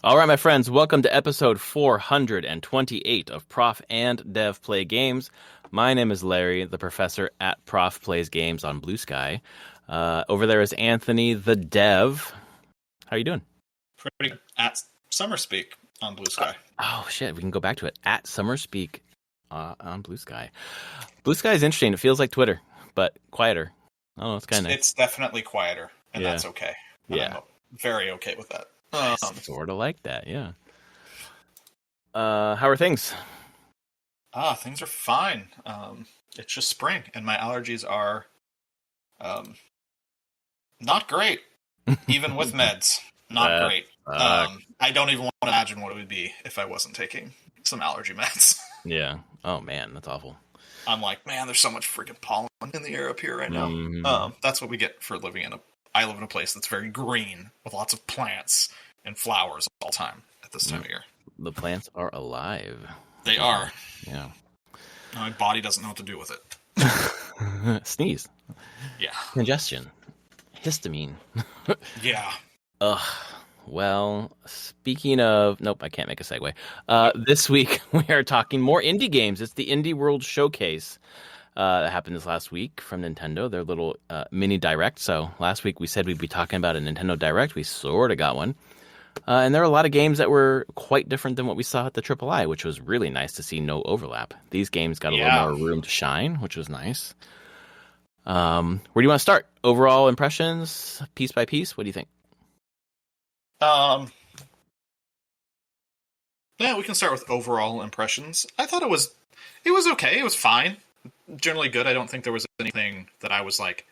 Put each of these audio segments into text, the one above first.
All right, my friends, welcome to episode 428 of Prof and Dev Play Games. My name is Larry, the professor at Prof Plays Games on Blue Sky. Over there is Anthony, the dev. How are you doing? Pretty good. At Summerspeak on Blue Sky. Oh, shit, we can go back to it. At Summerspeak on Blue Sky. Blue Sky is interesting. It feels like Twitter, but quieter. Oh, it's kind of... It's definitely quieter, and that's okay. Yeah. I'm very okay with that. Sort of like that, yeah. How are things? Things are fine. It's just spring, and my allergies are not great, even with meds. Not great. I don't even want to imagine what it would be if I wasn't taking some allergy meds. Yeah. Oh, man, that's awful. I'm like, man, there's so much freaking pollen in the air up here right now. Mm-hmm. That's what we get for living in I live in a place that's very green with lots of plants and flowers all the time at this time of year. The plants are alive. They are. Yeah. My body doesn't know what to do with it. Sneeze. Yeah. Congestion. Histamine. Yeah. Ugh. Well, speaking of... Nope, I can't make a segue. This week, we are talking more indie games. It's the Indie World Showcase. That happened this last week from Nintendo, their little mini direct. So last week we said we'd be talking about a Nintendo Direct. We sort of got one. And there are a lot of games that were quite different than what we saw at the III, which was really nice to see no overlap. These games got a little more room to shine, which was nice. Where do you want to start? Overall impressions, piece by piece? What do you think? Yeah, we can start with overall impressions. I thought it was okay. It was fine. Generally good. I don't think there was anything that I was like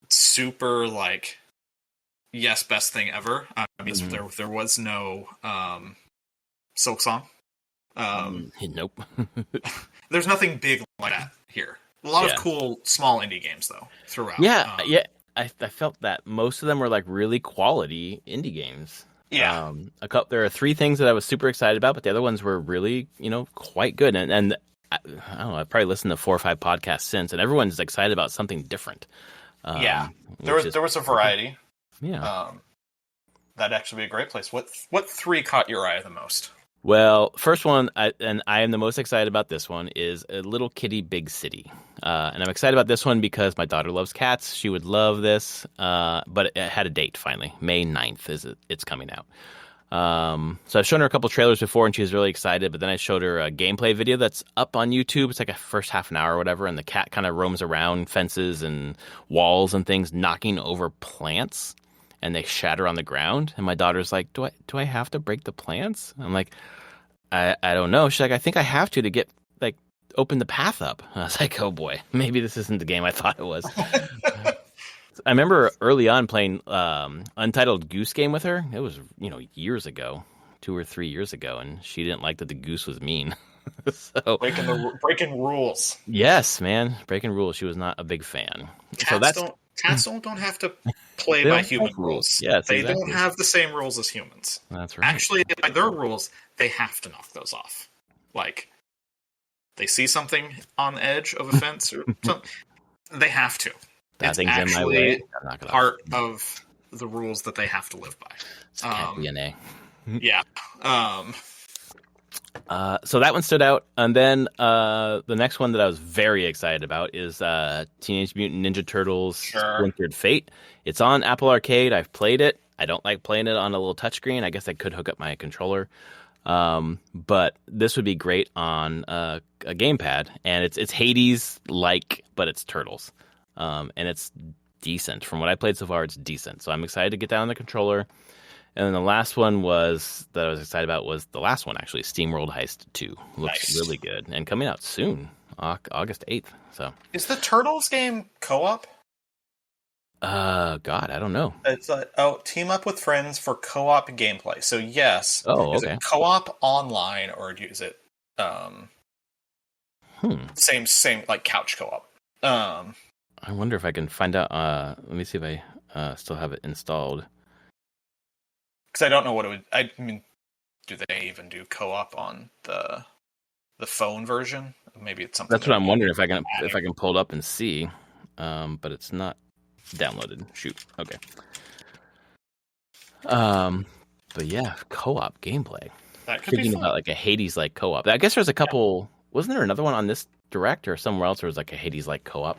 super like yes, best thing ever. I mean, there was no Silk Song. Nope. There's nothing big like that here. A lot of cool small indie games though throughout. Yeah, I felt that most of them were like really quality indie games. Yeah. There are 3 things that I was super excited about, but the other ones were really, quite good. And I don't know, I've probably listened to 4 or 5 podcasts since, and everyone's excited about something different. There was a variety. Yeah. That'd actually be a great place. What 3 caught your eye the most? Well, first one, I am the most excited about this one, is A Little Kitty Big City. And I'm excited about this one because my daughter loves cats. She would love this, but it had a date finally. May 9th it's coming out. So I've shown her a couple trailers before, and she was really excited, but then I showed her a gameplay video that's up on YouTube. It's like a first half an hour or whatever, and the cat kind of roams around fences and walls and things, knocking over plants, and they shatter on the ground. And my daughter's like, do I have to break the plants? I'm like, I don't know. She's like, I think I have to get, like, open the path up. And I was like, oh boy, maybe this isn't the game I thought it was. I remember early on playing Untitled Goose Game with her. It was, years ago, 2 or 3 years ago, and she didn't like that the goose was mean. So breaking rules. Yes, man, breaking rules. She was not a big fan. Cats don't have to play by human rules. Yes, they exactly. don't have the same rules as humans. That's right. Actually, by their rules, they have to knock those off. Like, they see something on the edge of a fence or something, they have to. That it's thing's in my way. Knock it part off. of the rules that they have to live by. It's cat DNA. Yeah. So that one stood out. And then the next one that I was very excited about is Teenage Mutant Ninja Turtles Splintered Fate. It's on Apple Arcade. I've played it. I don't like playing it on a little touchscreen. I guess I could hook up my controller. But this would be great on a gamepad. And it's Hades-like, but it's Turtles. And it's decent. From what I played so far, it's decent. So I'm excited to get that on the controller. And then the last one that I was excited about was the last one, actually, SteamWorld Heist 2. Looks really good. And coming out soon, August 8th. So is the Turtles game co-op? God, I don't know. It's team up with friends for co-op gameplay. So yes. Oh, okay. Is it co-op online, or is it same like couch co-op? I wonder if I can find out. Let me see if I still have it installed. Because I don't know what it would. I mean, do they even do co-op on the phone version? Maybe it's something. That's what I'm wondering if I can pull it up and see. But it's not downloaded. Shoot. Okay. Um, but yeah, co-op gameplay. That could be Thinking about fun. like a Hades-like co-op. I guess there's a couple. Wasn't there another one on this direct or somewhere else? There was like a Hades-like co-op.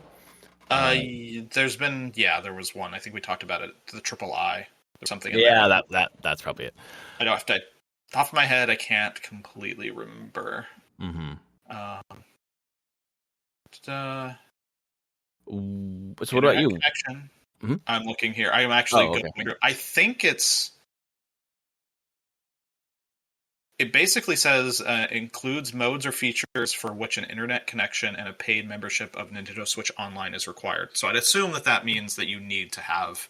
There's been there was one. I think we talked about it. The Triple I. There's something in there. Yeah, that's probably it. I don't have to. Top of my head, I can't completely remember. Mm-hmm. Uh, So what about you? Connection. Mm-hmm. I'm looking here. I am actually okay. going. I think it basically says includes modes or features for which an internet connection and a paid membership of Nintendo Switch Online is required. So I'd assume that means that you need to have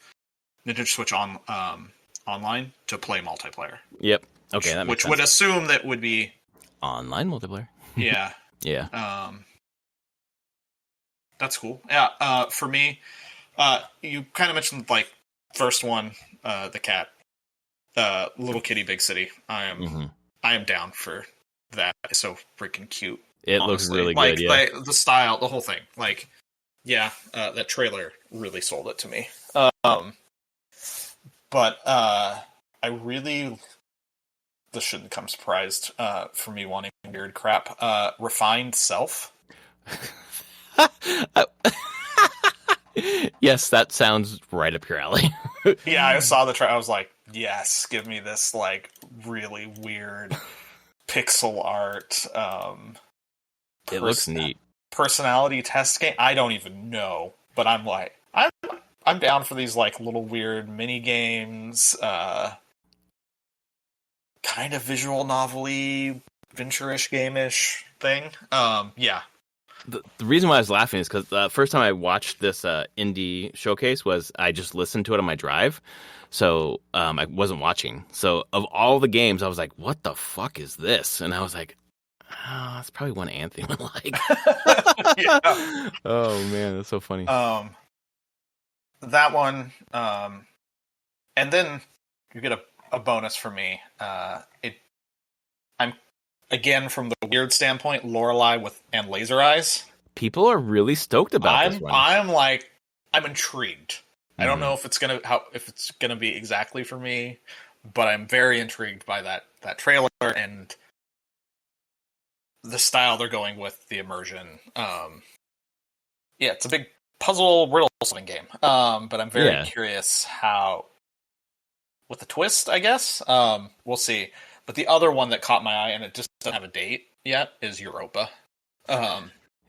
Nintendo Switch online to play multiplayer. Yep. Okay, that makes which sense. would assume that would be online multiplayer. Yeah. Yeah. That's cool. Yeah. For me, you kind of mentioned like first one, the cat, Little Kitty Big City. I am down for that. It's so freaking cute. It looks really good. Yeah. Like, the style, the whole thing. Like, yeah, that trailer really sold it to me. But I really, this shouldn't come surprised for me wanting weird crap. Refined Self. Yes, that sounds right up your alley. Yeah, I saw the trailer. I was like, yes, give me this like really weird pixel art. It looks neat. Personality test game. I don't even know, but I'm like, I'm down for these like little weird mini games. Kind of visual novel-y, venture-ish game-ish thing. Yeah. The reason why I was laughing is because the first time I watched this indie showcase was I just listened to it on my drive, so I wasn't watching. So of all the games, I was like, "What the fuck is this?" And I was like, "Oh, that's probably one Anthony would like." Yeah. Oh man, that's so funny. That one, and then you get a bonus for me. I'm again from the weird standpoint, Lorelei and laser eyes. People are really stoked about this one. I'm intrigued. I don't know if it's gonna be exactly for me, but I'm very intrigued by that trailer and the style they're going with, the immersion. Yeah, it's a big puzzle riddle solving game. But I'm very curious how, with the twist, I guess. We'll see. But the other one that caught my eye, and it just doesn't have a date yet, is Europa.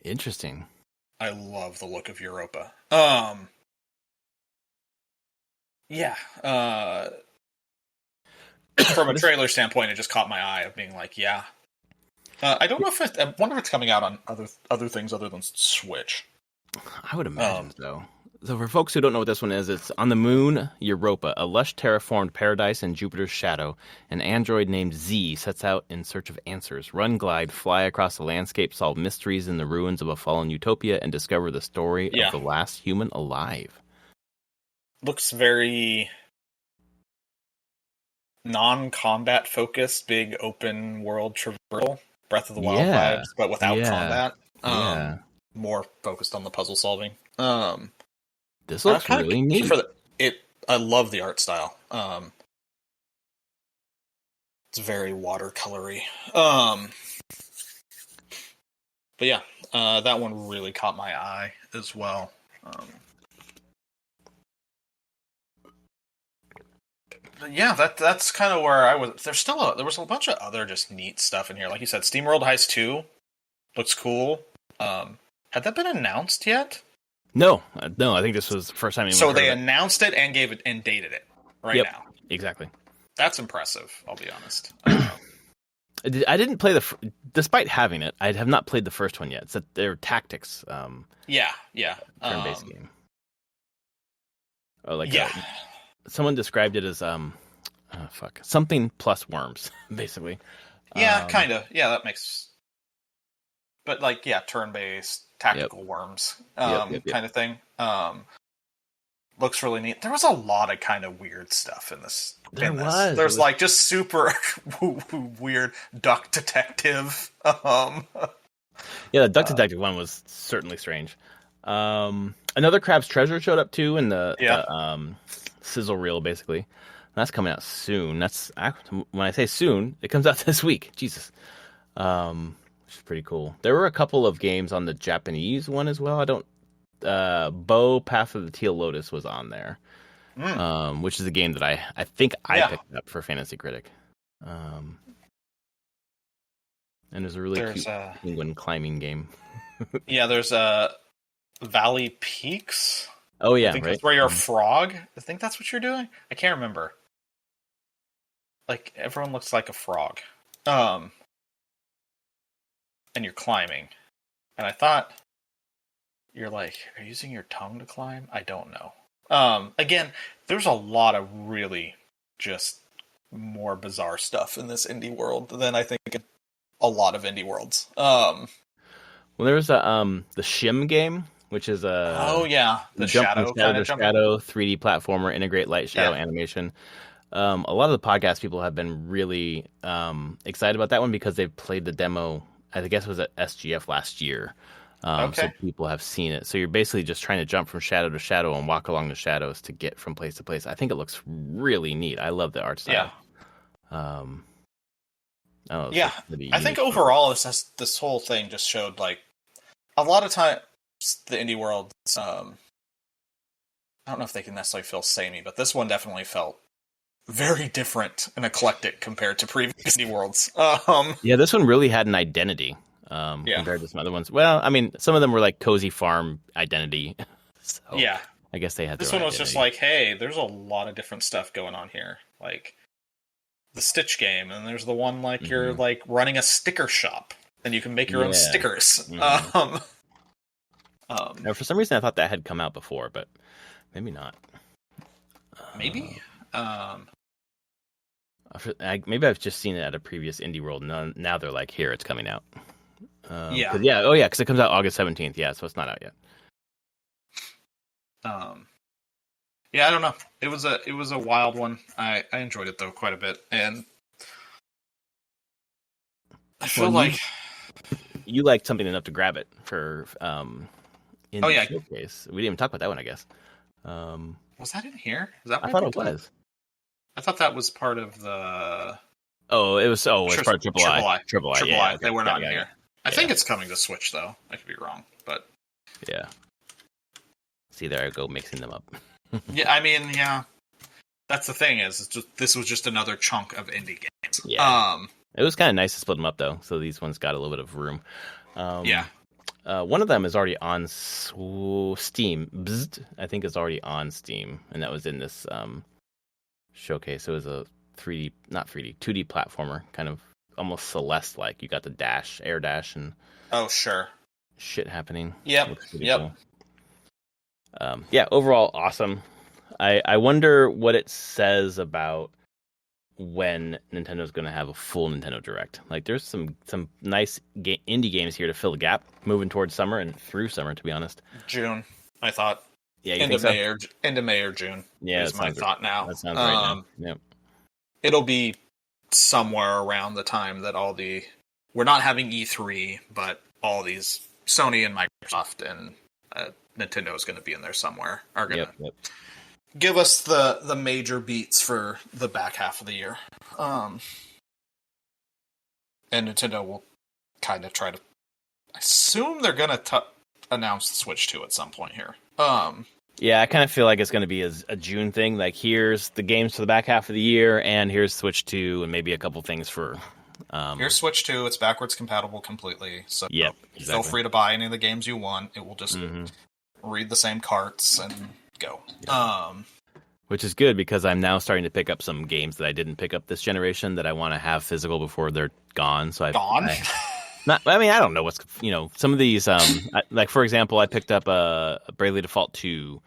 Interesting. I love the look of Europa. Yeah. From a trailer standpoint, it just caught my eye of being like, yeah. I don't know I wonder if it's coming out on other things other than Switch. I would imagine so. So for folks who don't know what this one is, it's on the moon, Europa, a lush terraformed paradise in Jupiter's shadow. An android named Z sets out in search of answers. Run, glide, fly across the landscape, solve mysteries in the ruins of a fallen utopia, and discover the story of the last human alive. Looks very non-combat focused, big open world traversal, Breath of the Wild vibes, but without combat. More focused on the puzzle solving. This looks really neat. I love the art style. It's very watercolory. But yeah, that one really caught my eye as well. Yeah, that's kind of where I was. There was a bunch of other just neat stuff in here. Like you said, SteamWorld Heist 2 looks cool. Had that been announced yet? No. I think this was the first time. So they announced it and gave it and dated it now. Exactly. That's impressive. I'll be honest. I didn't play despite having it. I have not played the first one yet. It's their tactics. Turn-based game. Oh, someone described it as something plus worms, basically. Yeah, kind of. Yeah, that makes. But turn-based tactical worms, kind of thing. Looks really neat. There was a lot of kind of weird stuff in this. There's like just super weird duck detective. The duck detective one was certainly strange. Another Crab's Treasure showed up too in the sizzle reel, basically. That's coming out soon. When I say soon, it comes out this week. Jesus, which is pretty cool. There were a couple of games on the Japanese one as well. I don't. Bo Path of the Teal Lotus was on there, which is a game that I think I picked up for Fantasy Critic. And there's a really cute penguin climbing game. Yeah, there's Valley Peaks. Oh yeah, I think right. That's where you're a frog. I think that's what you're doing. I can't remember. Like everyone looks like a frog, and you're climbing. And I thought you're like, are you using your tongue to climb? I don't know. Again, there's a lot of really just more bizarre stuff in this indie world than I think a lot of indie worlds. Well, there's the Shim game, which is the shadow 3D platformer, integrate light shadow animation. A lot of the podcast people have been really excited about that one because they've played the demo. I guess it was at SGF last year. So people have seen it. So you're basically just trying to jump from shadow to shadow and walk along the shadows to get from place to place. I think it looks really neat. I love the art style. I think overall this whole thing just showed like a lot of times the indie world. I don't know if they can necessarily feel samey, but this one definitely felt very different and eclectic compared to previous indie worlds. This one really had an identity compared to some other ones. Well, I mean, some of them were like cozy farm identity. So I guess they had this one was just like, hey, there's a lot of different stuff going on here, like the Stitch game, and there's the one like you're like running a sticker shop and you can make your own stickers. Now, for some reason I thought that had come out before, but maybe not. Maybe maybe I've just seen it at a previous indie world. Now they're like, here, it's coming out. Because it comes out August 17th. Yeah, so it's not out yet. I don't know. It was a wild one. I enjoyed it though quite a bit, and I feel like you liked something enough to grab it for indie showcase. We didn't even talk about that one, I guess. Was that in here? Is that? I thought it was. I thought that was part of the. It was part of Triple I. Yeah, they were not in here. I think it's coming to Switch though. I could be wrong, but yeah. See, there I go mixing them up. That's the thing this was just another chunk of indie games. Yeah. It was kind of nice to split them up though, so these ones got a little bit of room. One of them is already on Steam. I think it's already on Steam, and that was in this showcase. It was a 2D platformer, kind of almost Celeste-like. You got the air dash, and shit happening. Yep. Cool. Overall awesome. I wonder what it says about when Nintendo's going to have a full Nintendo Direct. Like, there's some nice indie games here to fill the gap, moving towards summer and through summer, to be honest. June, I thought. Yeah, end of May or June. Yeah, is my thought now. That sounds right now. Yep. It'll be somewhere around the time that we're not having E3, but all these Sony and Microsoft and Nintendo is going to be in there somewhere. Are going to give us the major beats for the back half of the year. And Nintendo will kind of try to. I assume they're going to announce the Switch 2 at some point here. I kind of feel like it's going to be a June thing. Like, here's the games for the back half of the year, and here's Switch 2, and maybe a couple things for. Here's Switch 2. It's backwards compatible completely. So feel free to buy any of the games you want. It will just read the same carts and go. Yeah. Which is good because I'm now starting to pick up some games that I didn't pick up this generation that I want to have physical before they're gone. So I don't know what's some of these like, for example, I picked up a Bravely Default 2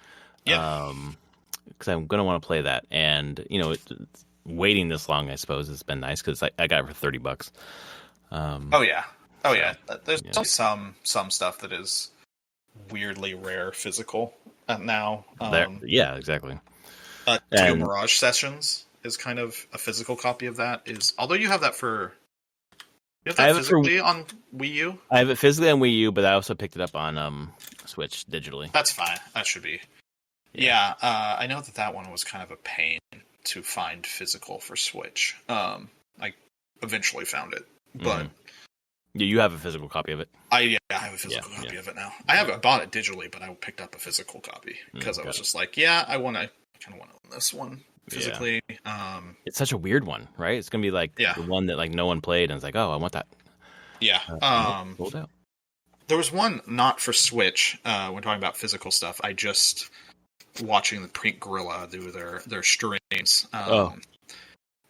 because I'm going to want to play that, and waiting this long, I suppose, has been nice because I got it for $30. There's some stuff that is weirdly rare physical now. Exactly. Tokyo Mirage Sessions is kind of a physical copy of that. Although you have that physically on Wii U? I have it physically on Wii U, but I also picked it up on Switch digitally. That's fine. That should be Yeah, I know that one was kind of a pain to find physical for Switch. I eventually found it, but yeah, you have a physical copy of it. I have a physical copy of it now. I bought it digitally, but I picked up a physical copy because I was just like, I kind of want to own this one physically. Yeah. It's such a weird one, right? It's gonna be like the one that like no one played, and it's like, oh, I want that. Yeah. Sold out. There was one not for Switch. When talking about physical stuff, I just watching the Print Gorilla do their streams.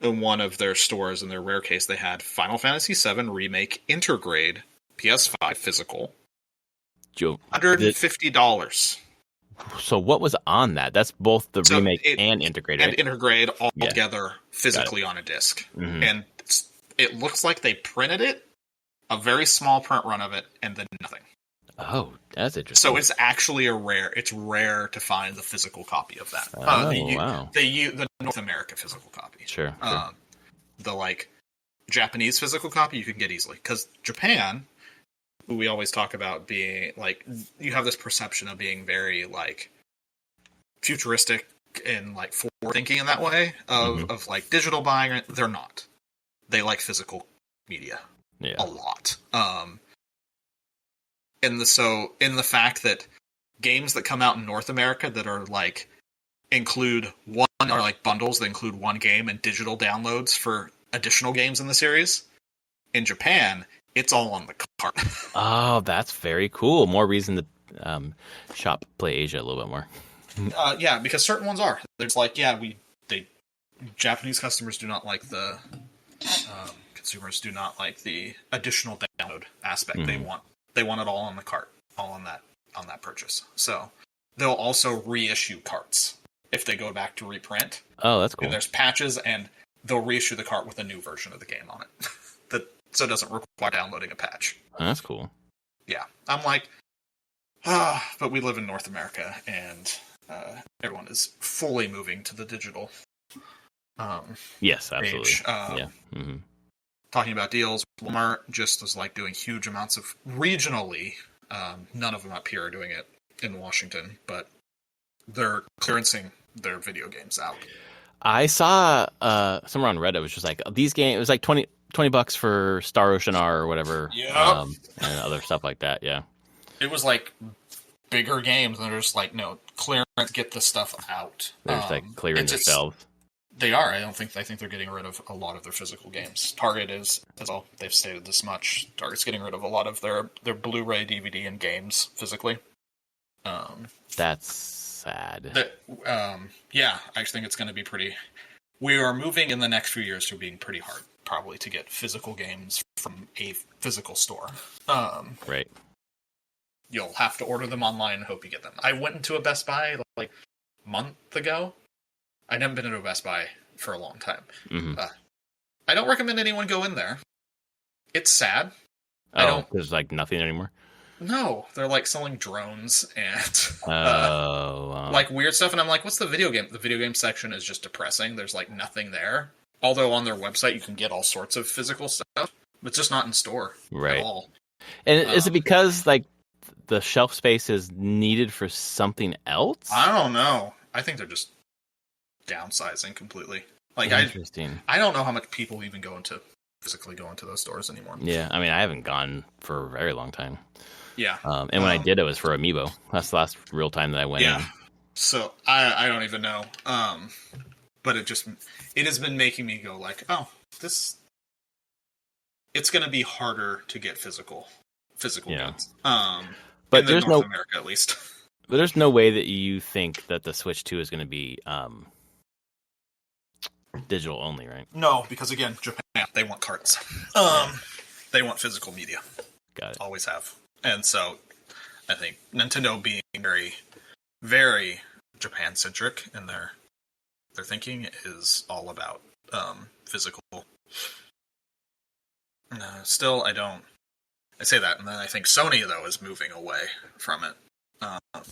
In one of their stores, in their rare case, they had Final Fantasy VII Remake Intergrade PS5 physical. $150. So what was on that? That's both the remake and Intergrade, right? And Intergrade all together physically on a disc. Mm-hmm. And it looks like they printed it, a very small print run of it, and then nothing. Oh, that's interesting. So it's actually it's rare to find the physical copy of that. Wow. The North America physical copy. Sure. The Japanese physical copy you can get easily, because Japan, who we always talk about being like, you have this perception of being very like futuristic and like forward thinking in that way of like digital buying. They're not. They like physical media a lot. In the fact that games that come out in North America that are like include one, or like bundles that include one game and digital downloads for additional games in the series, in Japan it's all on the cart. Oh, that's very cool. More reason to shop Play Asia a little bit more. Yeah, because certain ones are. There's like, Japanese customers do not like the consumers do not like the additional download aspect. Mm-hmm. They want it all on the cart, all on that purchase. So they'll also reissue carts if they go back to reprint. Oh, that's cool. And there's patches, and they'll reissue the cart with a new version of the game on it. So it doesn't require downloading a patch. Oh, that's cool. Yeah. I'm like, but we live in North America, and everyone is fully moving to the digital yes, absolutely. age. Mm-hmm. Talking about deals, Walmart just was like doing huge amounts of regionally. None of them up here are doing it in Washington, but they're clearancing their video games out. I saw somewhere on Reddit, it was just like these games. It was like $20 for Star Ocean R or whatever. Yeah, and other stuff like that. Yeah, it was like bigger games, and they're just like, no, clearance, get this stuff out. They're just like clearing their shelves. They are. I think they're getting rid of a lot of their physical games. Target is, as all they've stated this much. Target's getting rid of a lot of their Blu-ray, DVD, and games physically. That's sad. Yeah, I think it's going to be pretty. We are moving in the next few years to being pretty hard, probably, to get physical games from a physical store. Right. You'll have to order them online and hope you get them. I went into a Best Buy like a month ago. I haven't been into a Best Buy for a long time. Mm-hmm. I don't recommend anyone go in there. It's sad. There's like nothing anymore? No, they're like selling drones and wow. like weird stuff. And I'm like, what's the video game? The video game section is just depressing. There's like nothing there. Although on their website you can get all sorts of physical stuff, but it's just not in store at all. And is it because like the shelf space is needed for something else? I don't know. I think they're just downsizing completely. Like, interesting. I don't know how much people even physically go into those stores anymore. Yeah, I mean, I haven't gone for a very long time. Yeah. And when I did, it was for Amiibo. That's the last real time that I went in. So I don't even know. But it has been making me go like, oh, it's going to be harder to get physical goods. But in there's North America, at least. But there's no way that you think that the Switch 2 is going to be digital only, right? No, because again, Japan, they want carts. They want physical media. Got it. Always have. And so I think Nintendo being very, very Japan-centric in their thinking is all about physical. Still, I say that, and then I think Sony, though, is moving away from it.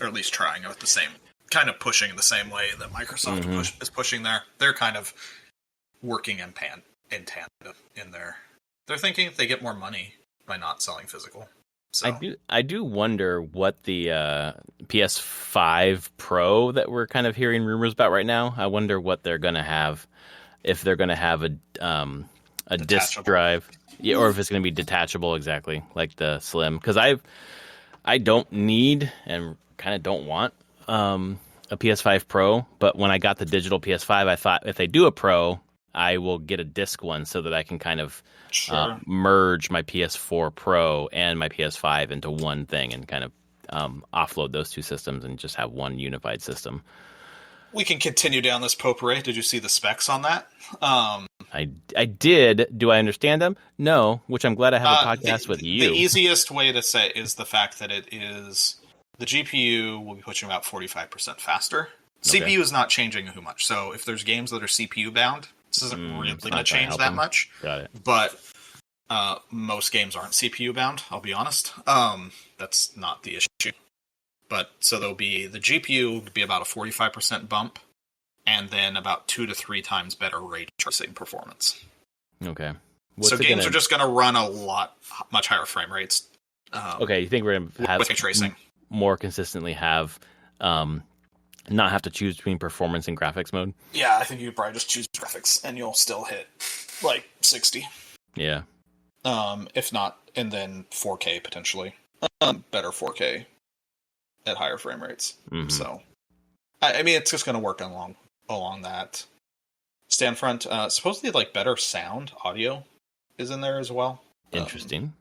Or at least trying it pushing in the same way that Microsoft is pushing there. They're kind of working in tandem in their thinking. They get more money by not selling physical. So I do wonder what the PS5 Pro that we're kind of hearing rumors about right now. I wonder what they're gonna have, if they're gonna have a disk detachable. drive, yeah, or if it's gonna be detachable, exactly like the Slim. Because I don't need and kind of don't want a PS5 Pro, but when I got the digital PS5, I thought if they do a Pro, I will get a disc one so that I can kind of merge my PS4 Pro and my PS5 into one thing and kind of offload those two systems and just have one unified system. We can continue down this potpourri. Did you see the specs on that? I did. Do I understand them? No, which I'm glad I have a podcast with you. The easiest way to say is the fact that it is the GPU will be pushing about 45% faster. Okay. CPU is not changing too much. So if there's games that are CPU bound, this isn't really going to change that much. Got it. But most games aren't CPU bound, I'll be honest. That's not the issue. But so there'll be the GPU will be about a 45% bump, and then about 2 to 3 times better ray tracing performance. Okay. So games are just going to run much higher frame rates. Okay, you think we're going to have ray tracing more consistently have not have to choose between performance and graphics mode? Yeah, I think you could probably just choose graphics, and you'll still hit like 60. Yeah. If not, and then 4K potentially. Better 4K at higher frame rates. Mm-hmm. So, I mean, it's just going to work along that stand front. Supposedly, like better sound audio is in there as well. Interesting.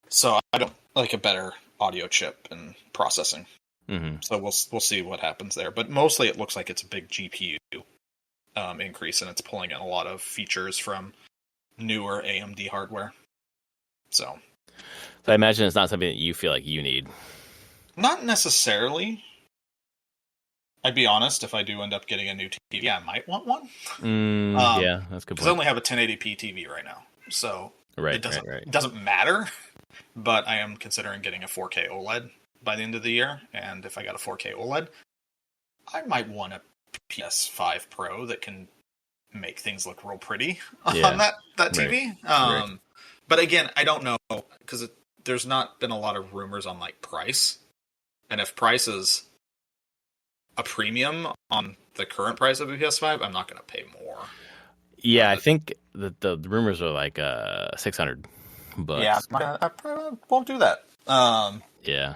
So I don't like a better audio chip and processing. Mm-hmm. So we'll see what happens there. But mostly, it looks like it's a big GPU increase, and it's pulling in a lot of features from newer AMD hardware. So I imagine it's not something that you feel like you need. Not necessarily. I'd be honest, if I do end up getting a new TV, I might want one. Yeah, that's good point. Because I only have a 1080p TV right now, so it doesn't matter. But I am considering getting a 4K OLED by the end of the year, and if I got a 4K OLED, I might want a PS5 Pro that can make things look real pretty on that TV. Right. But again, I don't know, because there's not been a lot of rumors on like price. And if price is a premium on the current price of a PS5, I'm not going to pay more. Yeah, I think the rumors are like $600. Yeah, I probably won't do that. Yeah,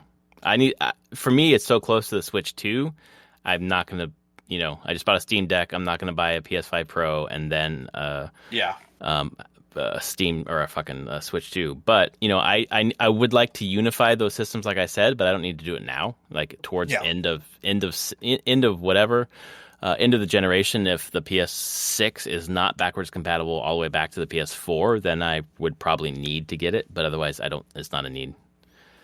for me, it's so close to the Switch 2. I'm not going to, I just bought a Steam Deck. I'm not going to buy a PS5 Pro and then Steam or a fucking Switch 2. But I would like to unify those systems, like I said, but I don't need to do it now. Like towards end of whatever, end of the generation. If the PS6 is not backwards compatible all the way back to the PS4, then I would probably need to get it. But otherwise, I don't. It's not a need.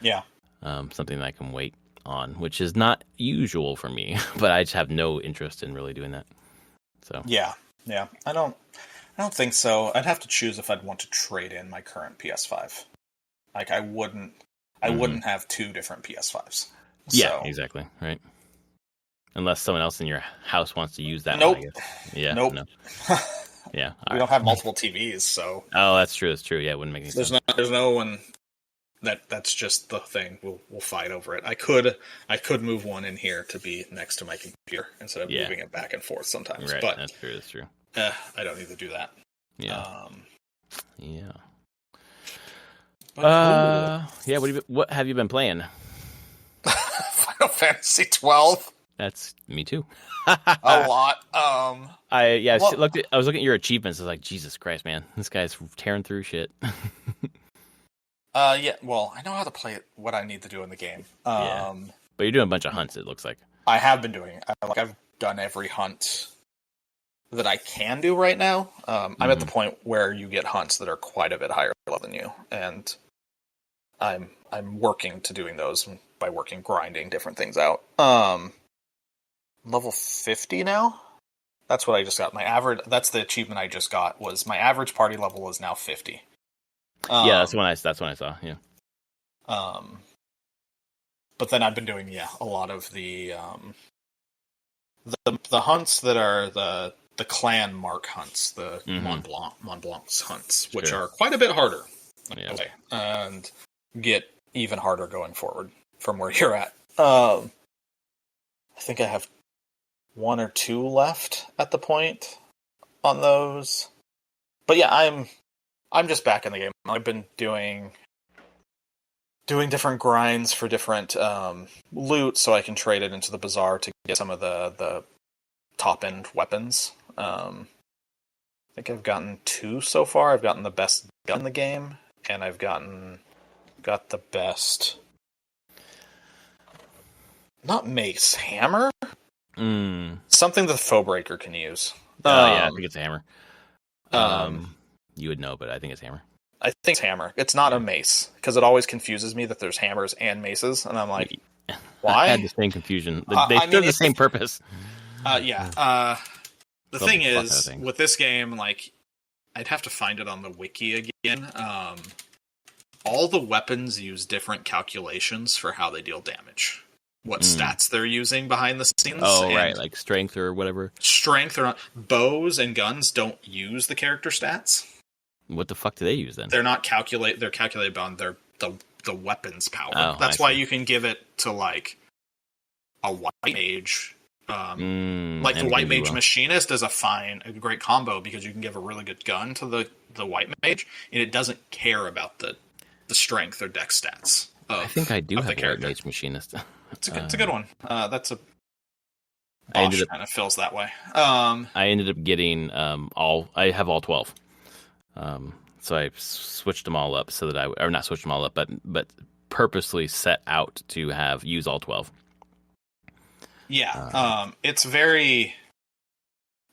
Yeah. Something that I can wait on, which is not usual for me. But I just have no interest in really doing that. So yeah. I don't think so. I'd have to choose if I'd want to trade in my current PS5. Like I wouldn't have 2 different PS5s. Yeah, exactly. Right. Unless someone else in your house wants to use that nope. one, I guess. Yeah. Nope. No. Yeah. We don't have multiple TVs, so. Oh, that's true. Yeah, it wouldn't make any sense. There's no one that's just the thing. We'll fight over it. I could move one in here to be next to my computer instead of moving it back and forth sometimes. Right. But that's true. I don't need to do that. Yeah. Yeah. Yeah. What have you been playing? Final Fantasy XII. That's me too. A lot. I was looking at your achievements. I was like, Jesus Christ, man, this guy's tearing through shit. Yeah. Well, I know how to play it. What I need to do in the game. But you're doing a bunch of hunts. It looks like. I have been doing. I've done every hunt that I can do right now. I'm at the point where you get hunts that are quite a bit higher level than you, and I'm working to doing those by grinding different things out. Level 50 now. That's what I just got. My average. That's the achievement I just got. Was my average party level is now 50. Yeah, that's when I saw. Yeah. But then I've been doing a lot of the hunts that are the clan mark hunts, the Mont Blanc's hunts, which are quite a bit harder. Yeah. And get even harder going forward from where you're at. I think I have 1 or 2 left at the point on those. But yeah, I'm just back in the game. I've been doing different grinds for different loot so I can trade it into the bazaar to get some of the top end weapons. I think I've gotten 2 so far. I've gotten the best gun in the game, and I've got the best, not mace, hammer? Something that the Foebreaker can use. Yeah, I think it's a hammer. You would know, but I think it's hammer. I think it's hammer. It's not a mace, because it always confuses me that there's hammers and maces, and I'm like, why? I had the same confusion. They serve the same purpose. Yeah. The thing is, with this game, like, I'd have to find it on the wiki again. All the weapons use different calculations for how they deal damage. What stats they're using behind the scenes. Oh, right, like strength or whatever. Strength or not. Bows and guns don't use the character stats. What the fuck do they use then? They're not calculate. They're calculated on the weapon's power. Oh, that's why you can give it to like a white mage. Like the white mage machinist is a great combo because you can give a really good gun to the white mage and it doesn't care about the strength or dex stats. I think I do have a white mage machinist. It's a good one. That's a Bosch kind of feels that way. I ended up getting I have all 12. So I switched them all up so that or not switched them all up, but purposely set out to use all 12. Yeah. It's very,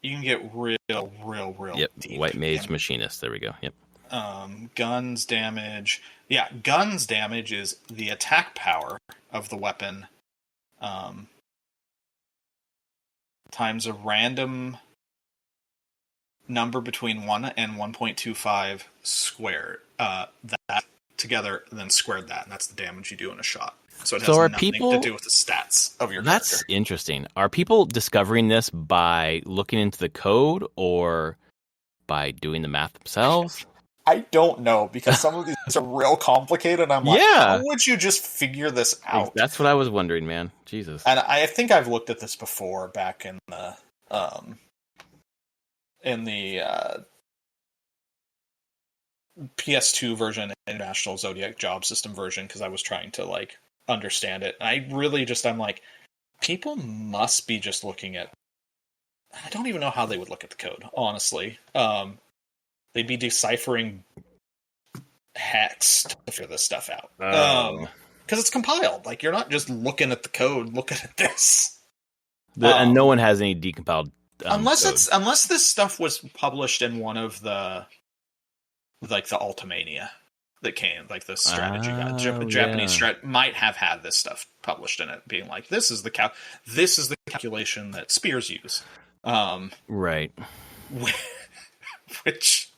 you can get real deep. White mage machinist. There we go. Yep. Guns damage. Yeah, guns damage is the attack power of the weapon times a random number between 1 and 1.25 squared. That together, and then squared that, and that's the damage you do in a shot. So it has nothing to do with the stats of your character. That's interesting. Are people discovering this by looking into the code or by doing the math themselves? I don't know, because some of these are real complicated. I'm like, how would you just figure this out? That's what I was wondering, man. Jesus. And I think I've looked at this before back in the PS2 version, International Zodiac Job System version, because I was trying to like understand it. And I really I'm like, people must be just looking at, I don't even know how they would look at the code, honestly. They'd be deciphering hex to figure this stuff out. Because it's compiled. Like, you're not just looking at the code, looking at this. And no one has any decompiled unless this stuff was published in one of the Ultimania that came, like the strategy guide. Japanese might have had this stuff published in it, being like, this is the calculation that spears use. Right. Which,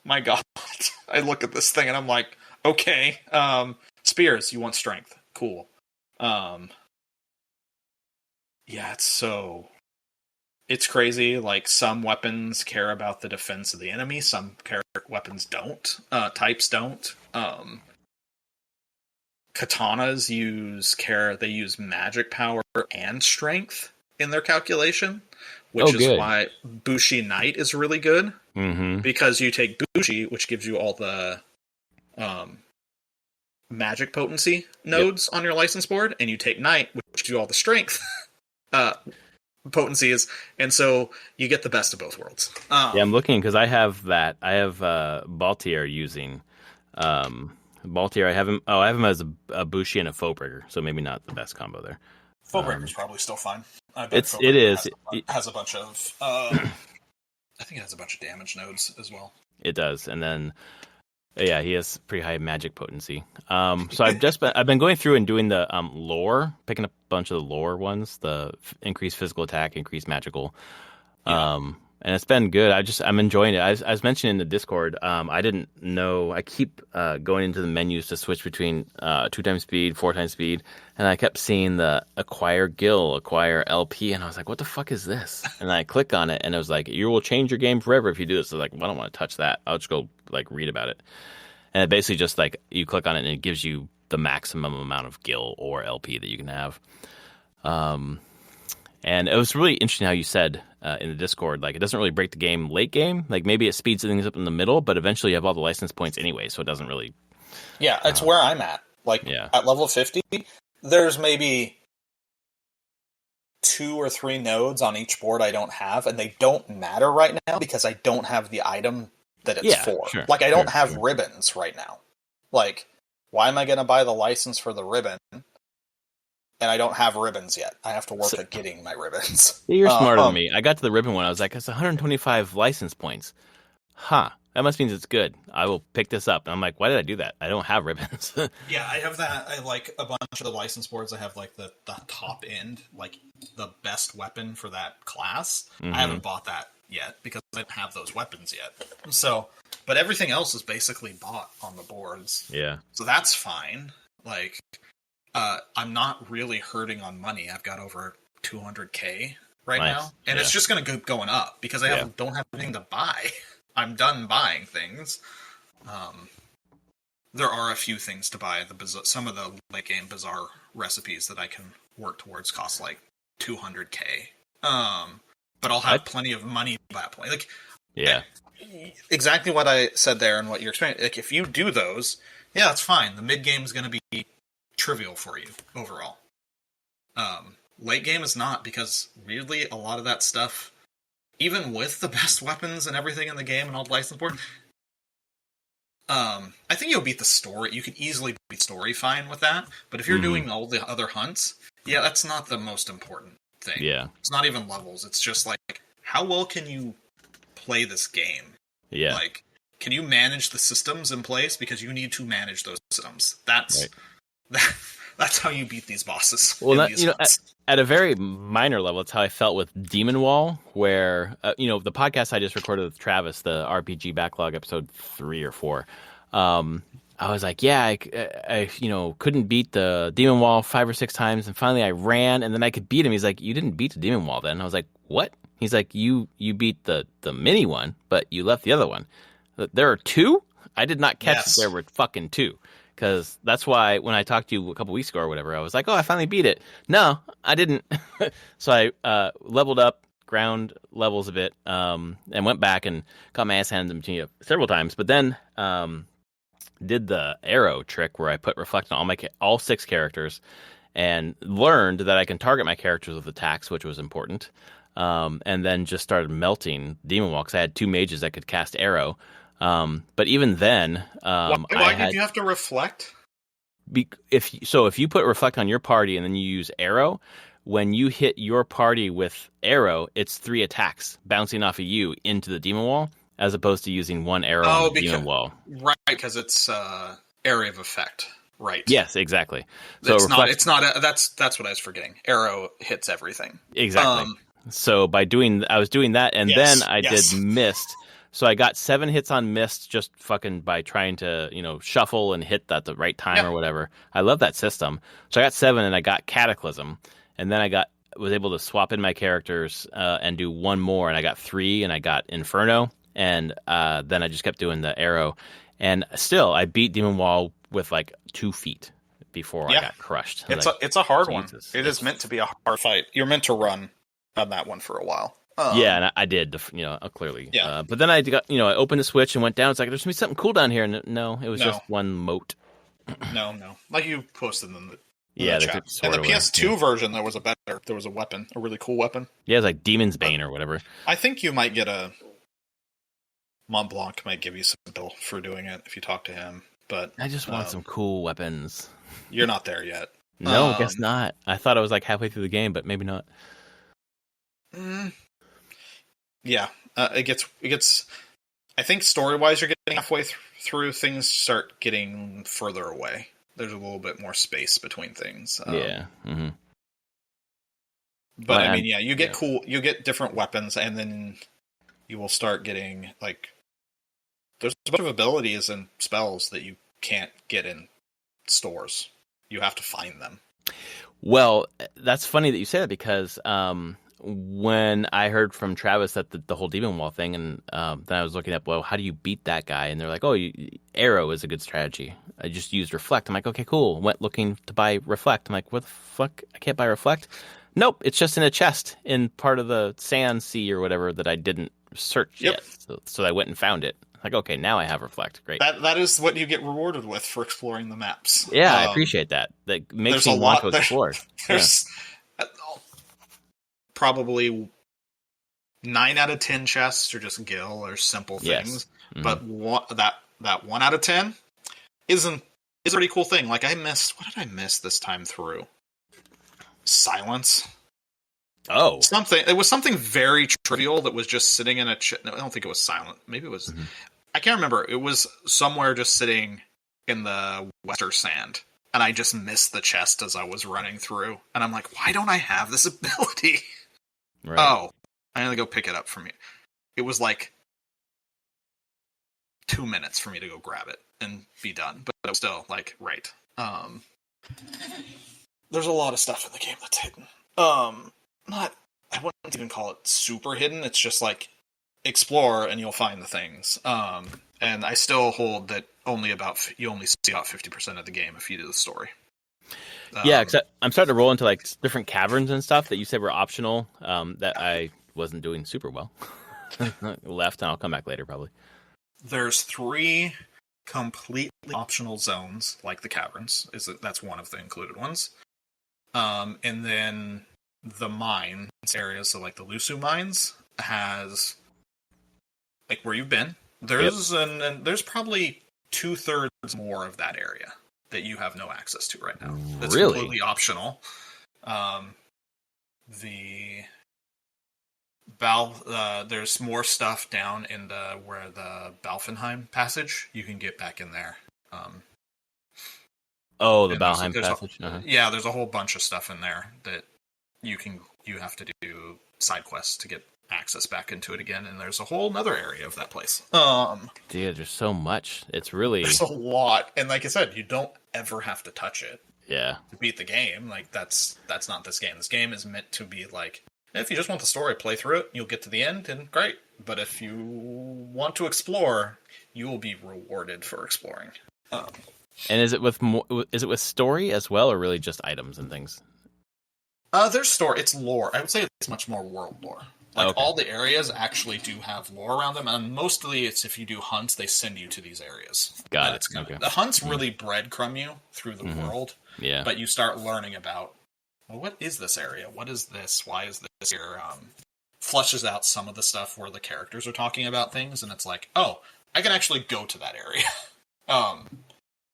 my God, I look at this thing and I'm like, okay, spears, you want strength. Cool. Yeah, it's crazy. Like, some weapons care about the defense of the enemy, some weapons don't. Types don't. Katanas use magic power and strength in their calculation, which is why Bushi Knight is really good. Mm-hmm. Because you take Bushi, which gives you all the magic potency nodes on your license board, and you take Knight, which gives you all the strength potencies, and so you get the best of both worlds. I'm looking because I have that. I have Baltier using Baltier. I have him as a Bushi and a Foebreaker, so maybe not the best combo there. Foebreaker's probably still fine. I bet it is. Has a bunch of I think it has a bunch of damage nodes as well. It does, and then he has pretty high magic potency. So I've been going through and doing the lore, picking up a bunch of the lore ones, the increased physical attack, increased magical. And it's been good. I'm enjoying it. I was mentioning in the Discord, I didn't know. I keep going into the menus to switch between 2x speed, 4x speed, and I kept seeing the acquire gil, acquire LP, and I was like, what the fuck is this? And I click on it, and it was like, you will change your game forever if you do this. So I was like, well, I don't want to touch that. I'll just go like read about it. And it basically just like you click on it and it gives you the maximum amount of gil or LP that you can have. And it was really interesting how you said in the Discord, like it doesn't really break the game late game. Like maybe it speeds things up in the middle, but eventually you have all the license points anyway, so it doesn't really. Yeah, it's where I'm at. Like at level 50, there's maybe 2 or 3 nodes on each board I don't have, and they don't matter right now because I don't have the item that it's for. Sure, like I don't have ribbons right now. Like, why am I going to buy the license for the ribbon? And I don't have ribbons yet. I have to work at getting my ribbons. You're smarter than me. I got to the ribbon one. I was like, it's 125 license points. Huh. That must mean it's good. I will pick this up. And I'm like, why did I do that? I don't have ribbons. Yeah, I have that. I like a bunch of the license boards. I have like the top end, like the best weapon for that class. I haven't bought that yet because I don't have those weapons yet. So, but everything else is basically bought on the boards. Yeah. So that's fine. Like, I'm not really hurting on money. I've got over 200K right now, and it's just going to go going up because I don't have anything to buy. I'm done buying things. There are a few things to buy. Some of the late game bizarre recipes that I can work towards cost like 200K. But I'll have plenty of money at that point. Like, exactly what I said there and what you're explaining. Like, if you do those, that's fine. The mid game is going to be trivial for you overall. Late game is not, because weirdly a lot of that stuff, even with the best weapons and everything in the game and all the license board, I think you'll beat the story. You can easily beat story fine with that. But if you're doing all the other hunts, that's not the most important thing. Yeah, it's not even levels. It's just like, how well can you play this game? Yeah, like, can you manage the systems in place? Because you need to manage those systems. That's how you beat these bosses. Well, at a very minor level, it's how I felt with Demon Wall, where the podcast I just recorded with Travis, the RPG backlog episode 3 or 4. I was like, I couldn't beat the Demon Wall 5 or 6 times, and finally I ran, and then I could beat him. He's like, you didn't beat the Demon Wall then? I was like, what? He's like, you beat the mini one, but you left the other one. There are 2? I did not catch that there were fucking 2. Because that's why when I talked to you a couple weeks ago or whatever, I was like, I finally beat it. No, I didn't. So I leveled up, ground levels a bit, and went back and got my ass handed to me several times. But then did the arrow trick where I put reflect on all 6 characters and learned that I can target my characters with attacks, which was important. And then just started melting Demon Wall because I had 2 mages that could cast arrow. But even then, why did you have to reflect? If you put reflect on your party and then you use arrow, when you hit your party with arrow, it's 3 attacks bouncing off of you into the demon wall, as opposed to using 1 arrow on the demon wall. Right, because it's area of effect. Right. Yes, exactly. So that's what I was forgetting. Arrow hits everything. Exactly. So I was doing that, and then I did mist. So I got 7 hits on mist just fucking by trying to, shuffle and hit at the right time or whatever. I love that system. So I got 7 and I got Cataclysm. And then I was able to swap in my characters and do 1 more. And I got 3 and I got Inferno. And then I just kept doing the arrow. And still, I beat Demon Wall with like 2 feet before I got crushed. It's a hard one. It is meant to be a hard fight. You're meant to run on that one for a while. And I did, clearly. Yeah. But then I got, I opened the switch and went down. It's like, there's going to be something cool down here. And no, it was just 1 moat. No. Like you posted in the chat. And the PS2 version, there was a weapon, a really cool weapon. Yeah, it's like Demon's Bane or whatever. I think you might get Mont Blanc might give you some bill for doing it if you talk to him. But I just want some cool weapons. You're not there yet. No, I guess not. I thought I was like halfway through the game, but maybe not. Yeah, it gets. I think story-wise, you're getting halfway through. Things start getting further away. There's a little bit more space between things. Mm-hmm. But you get cool. You get different weapons, and then you will start getting there's a bunch of abilities and spells that you can't get in stores. You have to find them. Well, that's funny that you say that because when I heard from Travis that the whole demon wall thing, and then I was looking up, well, how do you beat that guy? And they're like, oh, arrow is a good strategy. I just used reflect. I'm like, okay, cool. Went looking to buy reflect. I'm like, what the fuck? I can't buy reflect? Nope, it's just in a chest in part of the sand sea or whatever that I didn't search yet. So I went and found it. Like, okay, now I have reflect. Great. That is what you get rewarded with for exploring the maps. Yeah, I appreciate that. That makes me want to explore. There's probably 9 out of 10 chests are just gil or simple things, but that 1 out of 10 is a pretty cool thing. Like what did I miss this time through? Silence. Oh, it was something very trivial that was just sitting in a no, I don't think it was silent. Maybe it was. I can't remember. It was somewhere just sitting in the western sand, and I just missed the chest as I was running through. And I'm like, why don't I have this ability? Right. Oh, I had to go pick it up from you. It was like 2 minutes for me to go grab it and be done. But it was still like, right. There's a lot of stuff in the game that's hidden. I wouldn't even call it super hidden. It's just like, explore and you'll find the things. And I still hold that you only see about 50% of the game if you do the story. Yeah, except I'm starting to roll into like different caverns and stuff that you said were optional. That I wasn't doing super well. Left, and I'll come back later probably. There's 3 completely optional zones, like the caverns. That's one of the included ones. And then the mines areas, so like the Lusu mines, has like where you've been. There's and there's probably 2/3 more of that area that you have no access to right now. That's really completely optional. There's more stuff down in where the Balfenheim passage. You can get back in there. The Balfenheim passage. Yeah, there's a whole bunch of stuff in there that you have to do side quests to get access back into it again, and there's a whole nother area of that place. Dude, there's so much. There's a lot, and like I said, you don't ever have to touch it. Yeah. To beat the game, like that's not this game. This game is meant to be like, if you just want the story, play through it, you'll get to the end, and great. But if you want to explore, you will be rewarded for exploring. And is it with story as well, or really just items and things? There's story. It's lore. I would say it's much more world lore. Like, all the areas actually do have lore around them, and mostly it's if you do hunts, they send you to these areas. Got it. The hunts really breadcrumb you through the world, but you start learning about, well, what is this area? What is this? Why is this here? Flushes out some of the stuff where the characters are talking about things, and it's like, oh, I can actually go to that area.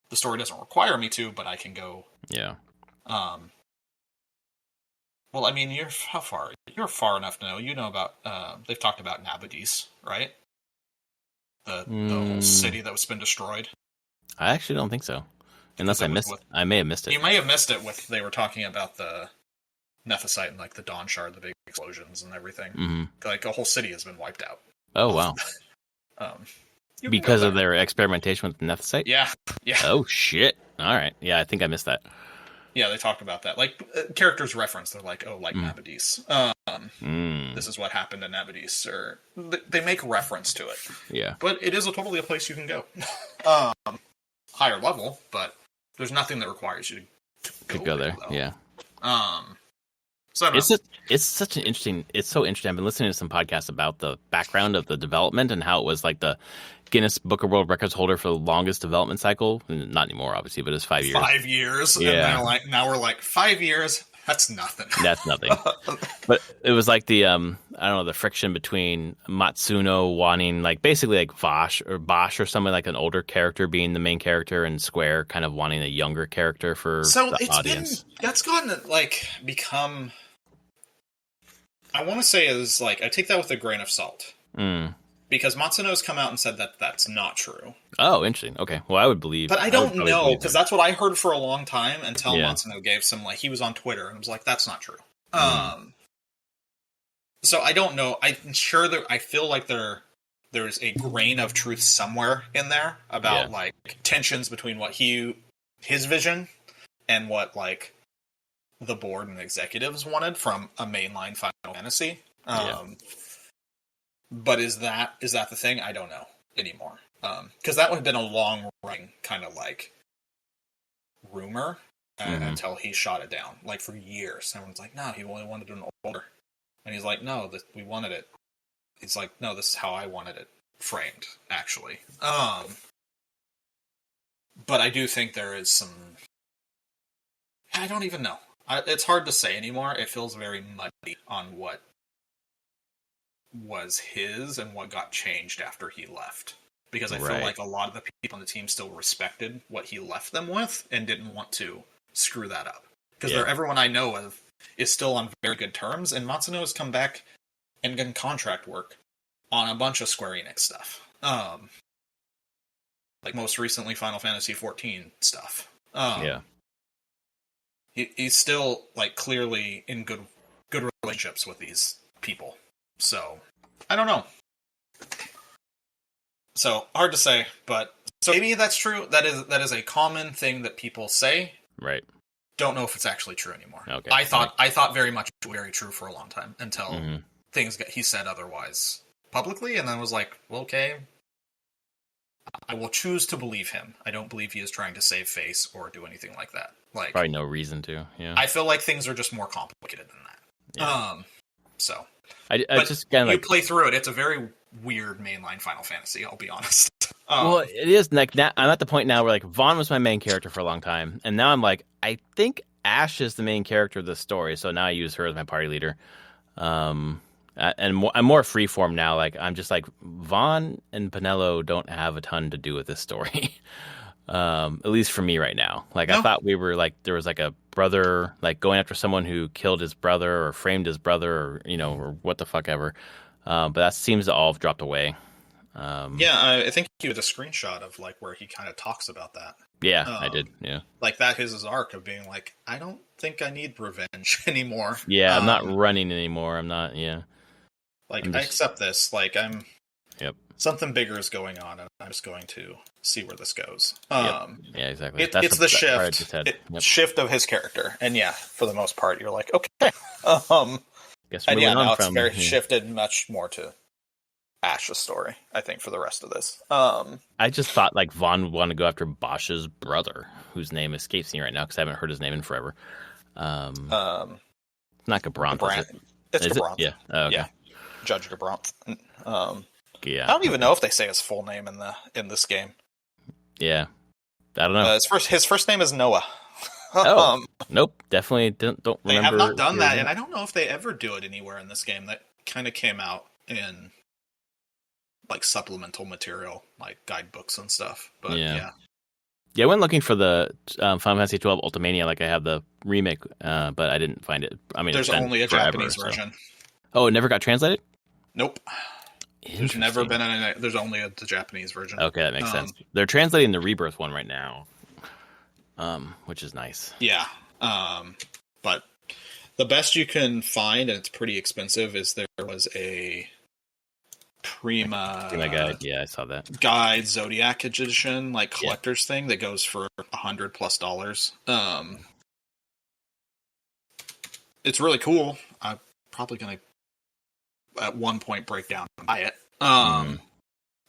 The story doesn't require me to, but I can go. Yeah. Well, I mean, how far? You're far enough to know. You know about. They've talked about Nabadis, right? The whole city that was been destroyed. I actually don't think so. Unless I missed it. I may have missed it. You may have missed it they were talking about the Nethicite and like the Dawn Shard, the big explosions and everything. Mm-hmm. Like a whole city has been wiped out. Oh wow. Because of their experimentation with Nethicite? Yeah. Oh shit. All right. Yeah, I think I missed that. Yeah, they talked about that. Like, characters reference, they're like, oh, like Nabadis. This is what happened to Nabadis. Or they make reference to it. Yeah. But it is totally a place you can go. Higher level, but there's nothing that requires you to go there. Though. Yeah. So it's such an interesting. It's so interesting. I've been listening to some podcasts about the background of the development and how it was like the Guinness Book of World Records holder for the longest development cycle. Not anymore, obviously, but it's 5 years. 5 years. Yeah. And now we're like 5 years. That's nothing. That's nothing. But it was like the the friction between Matsuno wanting like basically like Bosch or something, like an older character being the main character, and Square kind of wanting a younger character for the audience. That's gotten like become. I want to say is like I take that with a grain of salt. Because Matsuno's come out and said that that's not true. Oh, interesting. Okay. Well, I would believe. But I don't know, because that's what I heard for a long time until Matsuno gave some, like, he was on Twitter and was like, that's not true. So I don't know. I'm sure I feel like there's a grain of truth somewhere in there about, like, tensions between what his vision and what, like, the board and executives wanted from a mainline Final Fantasy. But is that the thing? I don't know anymore. Because that would have been a long running kind of like rumor until he shot it down. Like for years, everyone's like, "No, he only wanted an older," and he's like, "No, we wanted it." He's like, "No, this is how I wanted it framed, actually." But I do think there is some. I don't even know. It's hard to say anymore. It feels very muddy on what was his and what got changed after he left. Because I feel like a lot of the people on the team still respected what he left them with and didn't want to screw that up. Because everyone I know of is still on very good terms, and Matsuno has come back and done contract work on a bunch of Square Enix stuff. Like most recently Final Fantasy XIV stuff. He's still like clearly in good relationships with these people. So I don't know. So hard to say, but so maybe that's true. That is a common thing that people say. Right. Don't know if it's actually true anymore. Okay. I thought very much very true for a long time until he said otherwise publicly, and then was like, well, okay, I will choose to believe him. I don't believe he is trying to save face or do anything like that. Like probably no reason to. Yeah. I feel like things are just more complicated than that. Yeah. So I just kind of like play through it. It's a very weird mainline Final Fantasy. I'll be honest. Well, it is like now, I'm at the point now where like Vaughn was my main character for a long time, and now I'm like, I think Ash is the main character of the story, so now I use her as my party leader. And I'm more freeform now. Like I'm just like Vaughn and Penelo don't have a ton to do with this story, at least for me right now. Like I thought we were like there was like a brother like going after someone who killed his brother or framed his brother or or what the fuck ever. But that seems to all have dropped away. I think he had a screenshot of like where he kind of talks about that. Yeah, I did. Yeah, like that is his arc of being like, I don't think I need revenge anymore. Yeah, I'm not running anymore. I'm not. Yeah, like I accept this. Like I'm. Yep. Something bigger is going on, and I'm just going to see where this goes. Yeah, exactly. It's the shift. Shift of his character, and for the most part, you're like, okay. Guess and now it's very shifted much more to Ash's story, I think, for the rest of this. I just thought like Vaughn would want to go after Bosch's brother, whose name escapes me right now because I haven't heard his name in forever. Not Gabranth, is it? It's Gabranth. Yeah. Oh, okay. Yeah. Judge Gabranth. Yeah. I don't even know if they say his full name in this game. Yeah. I don't know. His first name is Noah. Nope. Definitely don't remember. They have not done that, and I don't know if they ever do it anywhere in this game. That kind of came out in like supplemental material, like guidebooks and stuff. But yeah, I went looking for the Final Fantasy XII Ultimania, like I have the remake, but I didn't find it. I mean, there's only a Japanese version. Oh, it never got translated? Nope. There's never been there's only the Japanese version. Okay, that makes sense. They're translating the Rebirth one right now, which is nice. Yeah, but the best you can find, and it's pretty expensive, is there was a Prima guide. Yeah, I saw that guide Zodiac edition, like collector's thing that goes for $100+. It's really cool. I'm probably gonna at one point break down and buy it.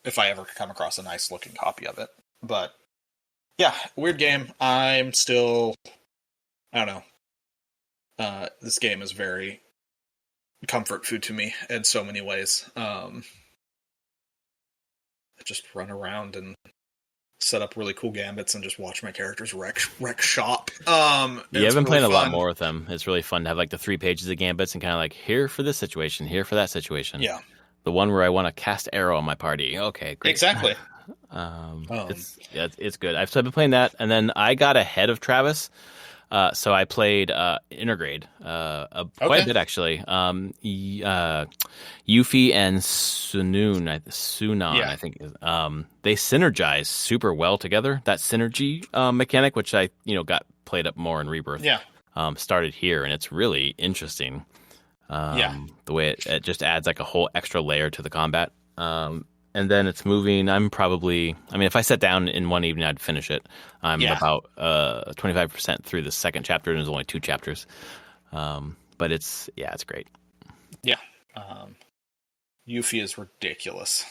If I ever come across a nice looking copy of it. But yeah, weird game. I'm still, I don't know. This game is very comfort food to me in so many ways. I just run around and set up really cool gambits and just watch my characters wreck shop. I've been playing a lot more with them. It's really fun to have like the 3 pages of gambits and kind of like here for this situation, here for that situation. Yeah. The one where I want to cast arrow on my party. Okay, great. Exactly. It's good. I've been playing that, and then I got ahead of Travis. So I played Intergrade quite a bit, actually. Yuffie and Sunan, I think. They synergize super well together. That synergy mechanic, which I got played up more in Rebirth, started here, and it's really interesting. The way it just adds like a whole extra layer to the combat. and then it's moving. If I sat down in one evening, I'd finish it. I'm about 25% through the second chapter, and there's only 2 chapters. But it's great. Yeah. Yuffie is ridiculous.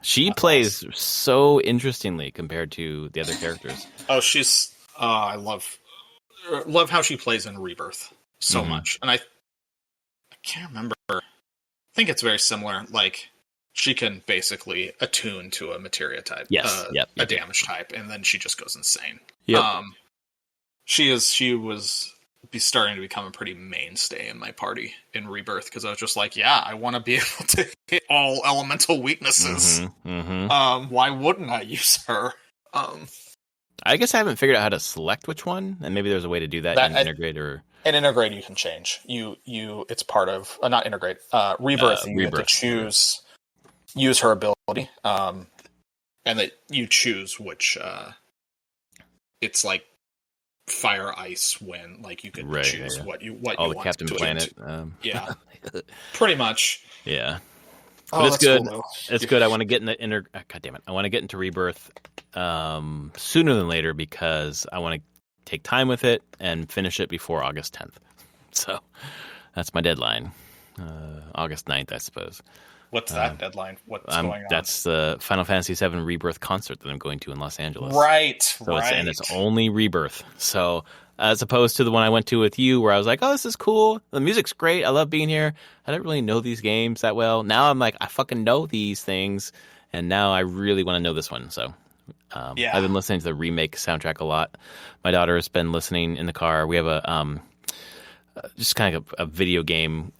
She plays so interestingly compared to the other characters. Oh, she's I love how she plays in Rebirth so much. And I can't remember. I think it's very similar. Like, she can basically attune to a materia type. Yes. A damage type, and then she just goes insane. Yep. She was starting to become a pretty mainstay in my party in Rebirth, because I was just like, I want to be able to hit all elemental weaknesses. Why wouldn't I use her? I guess I haven't figured out how to select which one, and maybe there's a way to do that in Intergrade or... In Intergrade, you can change. It's part of not Intergrade. Rebirth. You get to use her ability, and that you choose which. It's like fire, ice, wind. Like, you could choose what you want. The Captain Planet. Yeah, pretty much. Yeah, but it's good. Cool, it's good. I want to get into God damn it! I want to get into Rebirth sooner than later, because I want to take time with it and finish it before August 10th. So that's my deadline. August 9th, I suppose. What's that deadline? What's going on? That's the Final Fantasy VII Rebirth concert that I'm going to in Los Angeles. Right. It's only Rebirth. So as opposed to the one I went to with you, where I was like, oh, this is cool. The music's great. I love being here. I don't really know these games that well. Now I'm like, I fucking know these things. And now I really want to know this one. So I've been listening to the Remake soundtrack a lot. My daughter has been listening in the car. We have a just kind of a video game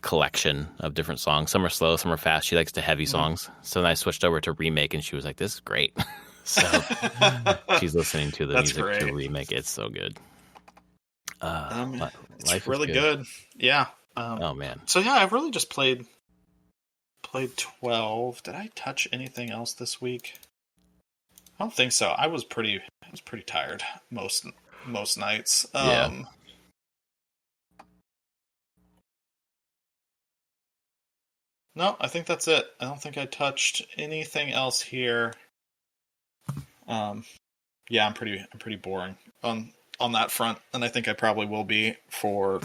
collection of different songs. Some are slow, some are fast. She likes the heavy songs. So then I switched over to Remake, and she was like, this is great. So she's listening to the music to Remake. It's so good. It's really good. Yeah. Oh, man. So, yeah, I've really just played 12. Did I touch anything else this week? I don't think so. I was pretty tired most nights. No, I think that's it. I don't think I touched anything else here. I'm pretty boring on that front, and I think I probably will be for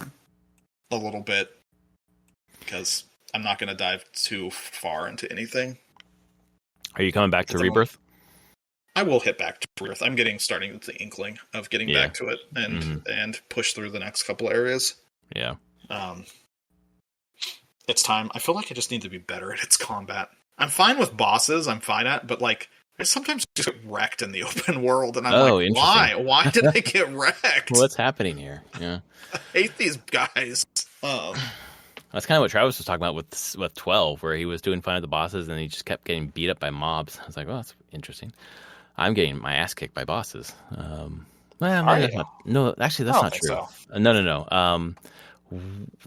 a little bit, because I'm not going to dive too far into anything. Are you coming back to Rebirth? I will hit back to Rebirth. I'm starting with the inkling of getting back to it and push through the next couple areas. Yeah. It's time. I feel like I just need to be better at its combat. I'm fine with bosses. I'm fine at, but like, I sometimes just get wrecked in the open world, and I'm like, why? Why did I get wrecked? What's happening here? Yeah. I hate these guys. That's kind of what Travis was talking about with 12, where he was doing fine at the bosses, and he just kept getting beat up by mobs. I was like, well, that's interesting. I'm getting my ass kicked by bosses. No, actually, that's not true. So. No.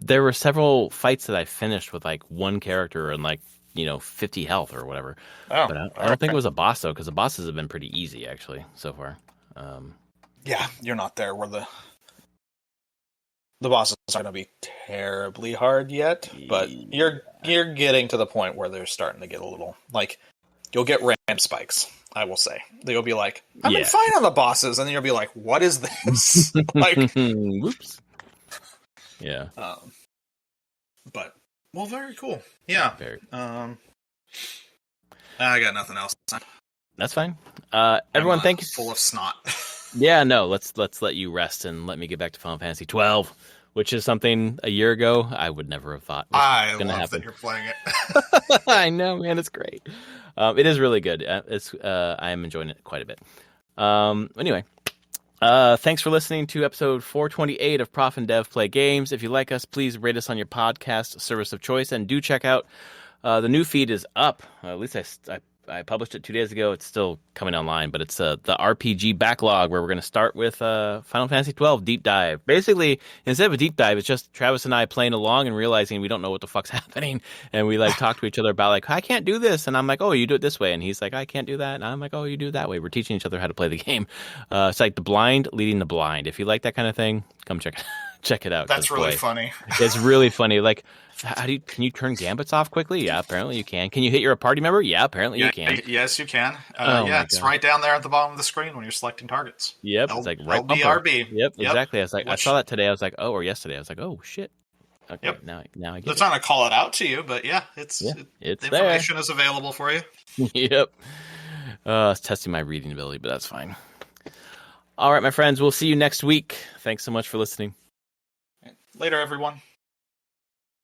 There were several fights that I finished with like one character and like 50 health or whatever. But I don't think it was a boss though, because the bosses have been pretty easy actually so far. Yeah, you're not there where the bosses are going to be terribly hard yet, but you're getting to the point where they're starting to get a little like, you'll get random spikes. I will say they'll be like, I've been fine on the bosses, and then you'll be like, what is this? Like, whoops. Yeah. But very cool. Yeah. I got nothing else. That's fine. Everyone, thank you. Full of snot. Yeah, no. Let's let you rest and let me get back to Final Fantasy XII, which is something a year ago I would never have thought was going to happen. That you're playing it. I know, man. It's great. It is really good. I am enjoying it quite a bit. Anyway. Thanks for listening to episode 428 of Prof and Dev Play Games. If you like us, please rate us on your podcast service of choice, and do check out the new feed is up. At least I published it 2 days ago. It's still coming online, but it's the RPG backlog, where we're going to start with Final Fantasy XII Deep Dive. Basically, instead of a deep dive, it's just Travis and I playing along and realizing we don't know what the fuck's happening, and we like talk to each other about like, I can't do this, and I'm like, oh, you do it this way, and he's like, I can't do that, and I'm like, oh, you do it that way. We're teaching each other how to play the game. It's like the blind leading the blind. If you like that kind of thing, come check check it out. That's really funny. It's really funny. Like, can you turn gambits off quickly? Yeah, apparently you can. Can you hit your party member? Yeah, apparently you can. Yes, you can. It's right down there at the bottom of the screen when you're selecting targets. Yep, it's like right LBRB. Yep, exactly. I was like, I saw that today. I was like, or yesterday. I was like, oh shit. Okay, yep. Now I get it. It's not gonna call it out to you, but it's the information is available for you. Yep. It's testing my reading ability, but that's fine. All right, my friends, we'll see you next week. Thanks so much for listening. Later, everyone.